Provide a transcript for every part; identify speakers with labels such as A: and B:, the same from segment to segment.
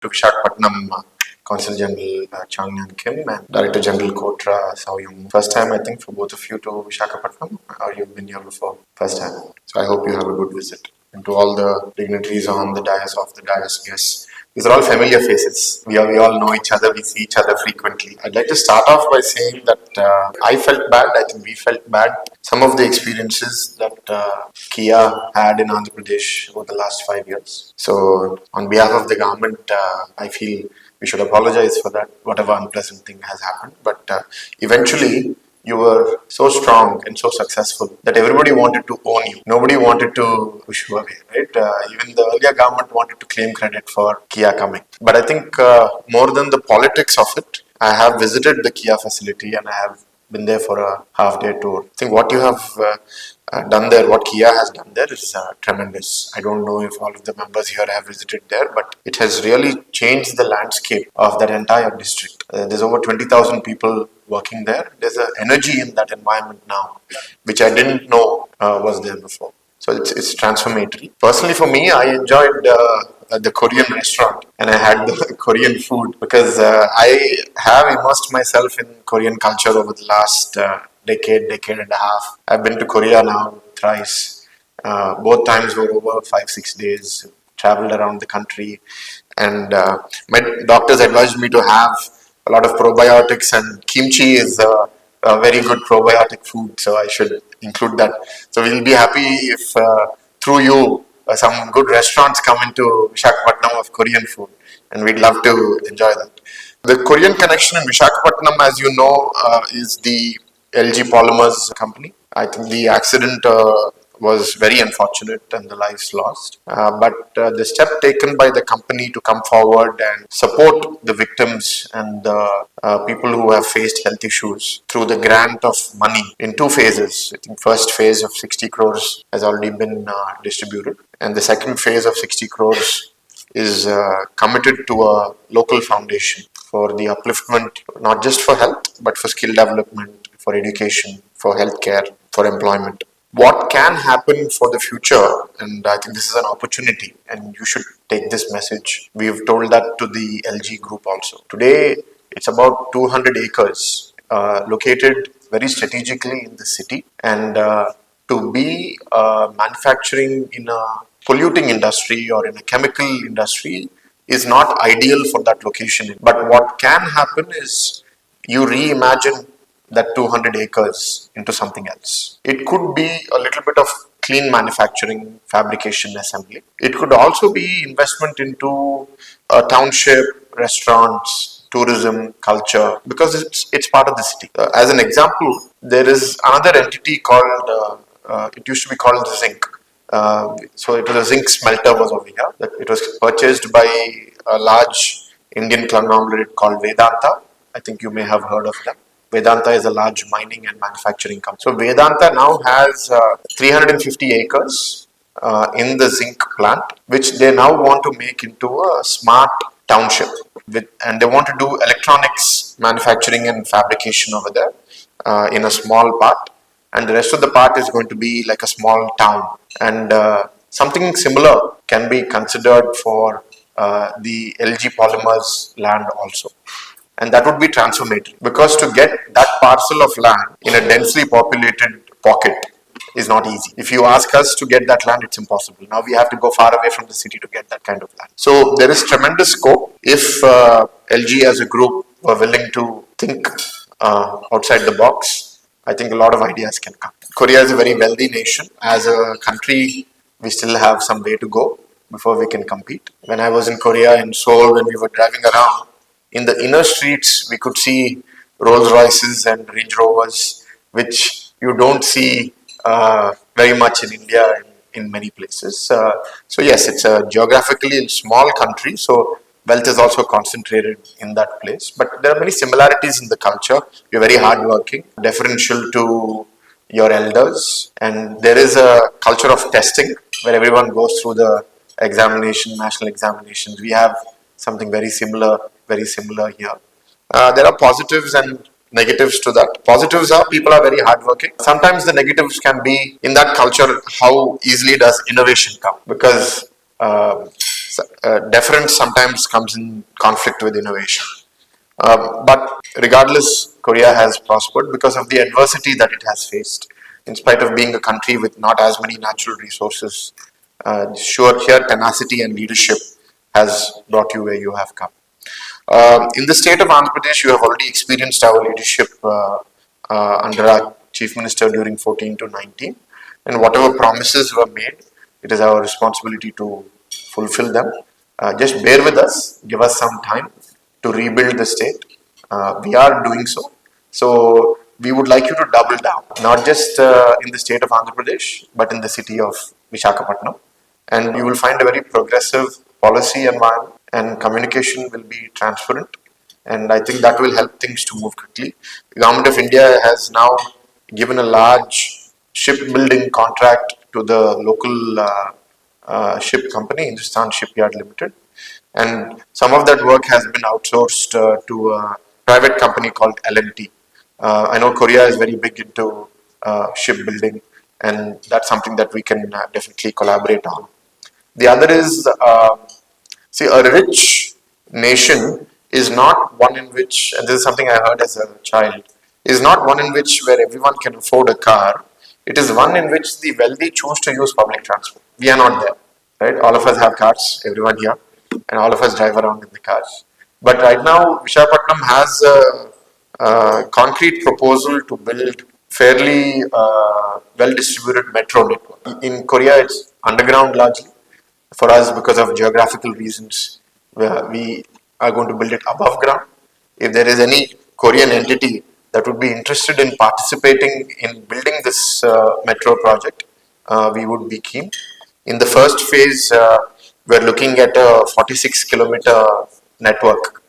A: to Visakhapatnam Consul General Changyan Kim and Director General Kotra Sawyum. First time, I think, for both of you to Visakhapatnam, or you've been here before? First time. So I hope you have a good visit. And to all the dignitaries on the dais, off the dais, guests. These are all familiar faces. We all know each other. We see each other frequently. I'd like to start off by saying that I felt bad. I think we felt bad. Some of the experiences that Kia had in Andhra Pradesh over the last 5 years. So, on behalf of the government, I feel we should apologize for that, whatever unpleasant thing has happened. But eventually, you were so strong and so successful that everybody wanted to own you. Nobody wanted to push you away, right? Even the earlier government wanted to claim credit for Kia coming. But I think more than the politics of it, I have visited the Kia facility and I have been there for a half-day tour. I think what you have done there, what Kia has done there is tremendous. I don't know if all of the members here have visited there, but it has really changed the landscape of that entire district. There's over 20,000 people working there. There's an energy in that environment now, which I didn't know was there before. So it's transformatory. Personally, for me, I enjoyed the Korean restaurant and I had the Korean food because I have immersed myself in Korean culture over the last decade and a half. I've been to Korea now thrice. Both times were over 5-6 days. Traveled around the country, and my doctors advised me to have a lot of probiotics, and kimchi is a very good probiotic food, so I should include that. So we'll be happy if through you some good restaurants come into Visakhapatnam of Korean food, and we'd love to enjoy that. The Korean connection in Visakhapatnam, as you know, is the LG Polymers company. I think the accident was very unfortunate and the lives lost. But the step taken by the company to come forward and support the victims and the people who have faced health issues through the grant of money in 2 phases. I think first phase of 60 crores has already been distributed, and the second phase of 60 crores is committed to a local foundation for the upliftment, not just for health, but for skill development, for education, for healthcare, for employment. What can happen for the future, and I think this is an opportunity and you should take this message. We've told that to the LG group also. Today, it's about 200 acres located very strategically in the city, and to be manufacturing in a polluting industry or in a chemical industry is not ideal for that location. But what can happen is you reimagine that 200 acres into something else. It could be a little bit of clean manufacturing, fabrication, assembly. It could also be investment into a township, restaurants, tourism, culture, because it's part of the city. As an example, there is another entity called, it used to be called Zinc. So it was a zinc smelter was over here. It was purchased by a large Indian conglomerate called Vedanta. I think you may have heard of them. Vedanta is a large mining and manufacturing company. So Vedanta now has 350 acres in the zinc plant, which they now want to make into a smart township. And they want to do electronics manufacturing and fabrication over there in a small part. And the rest of the part is going to be like a small town. And something similar can be considered for the LG Polymers land also. And that would be transformative, because to get that parcel of land in a densely populated pocket is not easy. If you ask us to get that land, it's impossible. Now we have to go far away from the city to get that kind of land. So there is tremendous scope if LG as a group were willing to think outside the box. I think a lot of ideas can come. Korea is a very wealthy nation. As a country, we still have some way to go before we can compete. When I was in Korea, in Seoul, when we were driving around, in the inner streets, we could see Rolls Royces and Range Rovers, which you don't see very much in India in many places. So yes, it's a geographically small country, so wealth is also concentrated in that place. But there are many similarities in the culture. You're very hardworking, deferential to your elders, and there is a culture of testing where everyone goes through the examination, national examinations. We have something very similar here. There are positives and negatives to that. Positives are people are very hardworking. Sometimes the negatives can be in that culture, how easily does innovation come? Because deference sometimes comes in conflict with innovation. But regardless, Korea has prospered because of the adversity that it has faced. In spite of being a country with not as many natural resources, sure, here tenacity and leadership has brought you where you have come. In the state of Andhra Pradesh, you have already experienced our leadership under our Chief Minister during 14 to 19. And whatever promises were made, it is our responsibility to fulfill them. Just bear with us, give us some time to rebuild the state. We are doing so. So we would like you to double down, not just in the state of Andhra Pradesh, but in the city of Visakhapatnam. And you will find a very progressive policy environment, and communication will be transparent. And I think that will help things to move quickly. The Government of India has now given a large shipbuilding contract to the local ship company, Hindustan Shipyard Limited. And some of that work has been outsourced to a private company called L&T. I know Korea is very big into shipbuilding, and that's something that we can definitely collaborate on. The other is, see, a rich nation is not one in which, and this is something I heard as a child, is not one in which where everyone can afford a car. It is one in which the wealthy choose to use public transport. We are not there, right? All of us have cars, everyone here, and all of us drive around in the cars. But right now, Visakhapatnam has a concrete proposal to build fairly well-distributed metro network. In Korea, it's underground largely. For us, because of geographical reasons, we are going to build it above ground. If there is any Korean entity that would be interested in participating in building this metro project, we would be keen. In the first phase, we're looking at a 46-kilometer network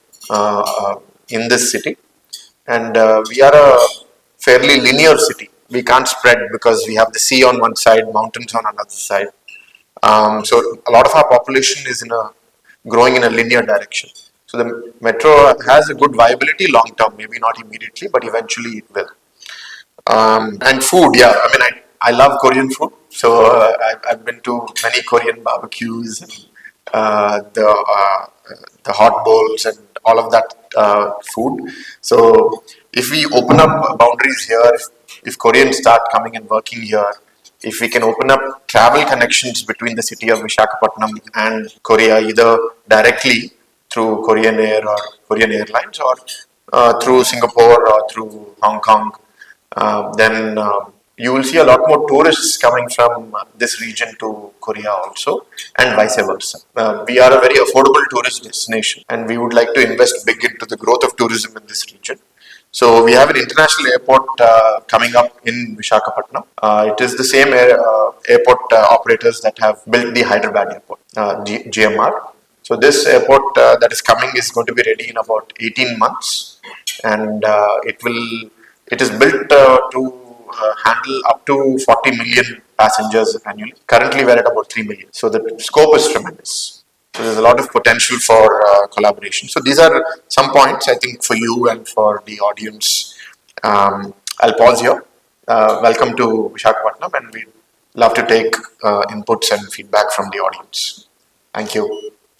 A: in this city. And we are a fairly linear city. We can't spread because we have the sea on one side, mountains on another side. So a lot of our population is growing in a linear direction. So the metro has a good viability long term, maybe not immediately, but eventually it will. And food, yeah. I mean, I love Korean food. So I've been to many Korean barbecues and the hot bowls and all of that food. So if we open up boundaries here, if Koreans start coming and working here, if we can open up travel connections between the city of Visakhapatnam and Korea, either directly through Korean Air or Korean Airlines, or through Singapore or through Hong Kong, then you will see a lot more tourists coming from this region to Korea also, and vice versa. We are a very affordable tourist destination, and we would like to invest big into the growth of tourism in this region. So we have an international airport coming up in Visakhapatnam. It is the same airport operators that have built the Hyderabad airport, GMR. So this airport that is coming is going to be ready in about 18 months, and it is built to handle up to 40 million passengers annually. Currently, we're at about 3 million. So the scope is tremendous. So there's a lot of potential for collaboration. So these are some points I think for you and for the audience. I'll pause here. Welcome to Visakhapatnam, and we'd love to take inputs and feedback from the audience. Thank you.